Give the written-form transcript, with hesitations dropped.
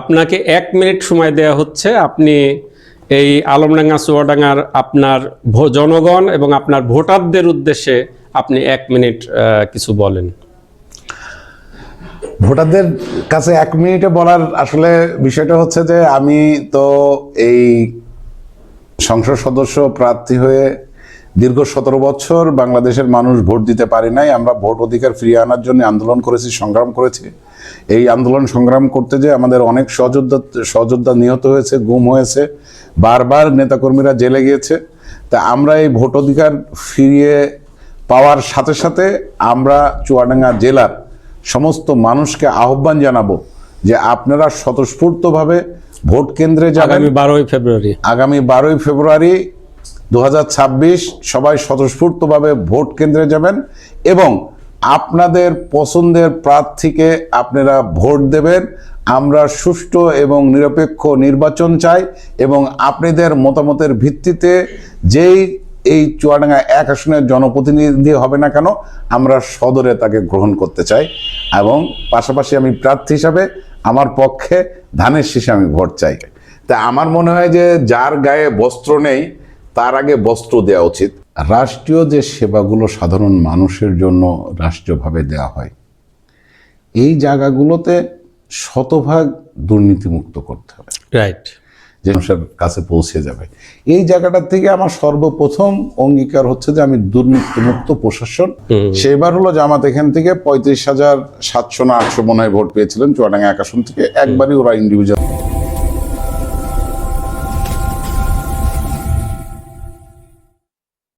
আপনাকে 1 মিনিট সময় দেওয়া হচ্ছে। আপনি এই আলমডাঙ্গা চুয়াডাঙ্গার আপনার জনগণ এবং আপনার ভোটারদের উদ্দেশ্যে আপনি 1 মিনিট কিছু বলেন। ভোটারদের কাছে 1 মিনিটে বলার আসলে বিষয়টা হচ্ছে যে আমি তো এই সংসদ সদস্য প্রার্থী হয়ে দীর্ঘ 17 বছর বাংলাদেশের মানুষ ভোট দিতে পারি নাই। আমরা ভোট অধিকার ফিরিয়ে আনার জন্য আন্দোলন করেছি, সংগ্রাম করেছি। এই আন্দোলন সংগ্রাম করতে যে আমাদের অনেক সহযোদ্ধা নিহত হয়েছে, গুম হয়েছে, বারবার নেতাকর্মীরা জেলে গিয়েছে। তা আমরা এই ভোট অধিকার ফিরিয়ে পাওয়ার সাথে সাথে আমরা চুয়াডাঙ্গা জেলার সমস্ত মানুষকে আহ্বান জানাবো যে আপনারা স্বতঃস্ফূর্তভাবে ভোট কেন্দ্রে যাবেন। আগামী 12ই ফেব্রুয়ারি 2026 সবাই স্বতঃস্ফূর্তভাবে ভোট কেন্দ্রে যাবেন এবং আপনাদের পছন্দের প্রার্থীকে আপনারা ভোট দেবেন। আমরা সুষ্ঠু এবং নিরপেক্ষ নির্বাচন চাই এবং আপনাদের মতামতের ভিত্তিতে যেই এই চুয়াডাঙ্গা 1 আসনের জনপ্রতিনিধি হবে না কেন, আমরা সদরে তাকে গ্রহণ করতে চাই এবং পাশাপাশি আমি প্রার্থী হিসাবে আমার পক্ষে ধানের শীষে আমি ভোট চাই। তা আমার মনে হয় যে যার গায়ে বস্ত্র নেই তার আগে বস্ত্র দেওয়া উচিত। রাষ্ট্রীয় যে সেবাগুলো সাধারণ মানুষের জন্য রাষ্ট্রীয়ভাবে দেওয়া হয়, এই জায়গাগুলোতে শতভাগ দুর্নীতিমুক্ত করতে হবে, রাইট, যে মানুষের কাছে পৌঁছে যাবে। এই জায়গাটার থেকে আমার সর্বপ্রথম অঙ্গীকার হচ্ছে যে আমি দুর্নীতিমুক্ত প্রশাসন। সেবার হলো জামাত এখান থেকে 35,700 না 800 মনে হয় ভোট পেয়েছিলেন চুয়াডাঙ্গা 1 আসন থেকে, একবারই ওরা ইন্ডিভিজুয়াল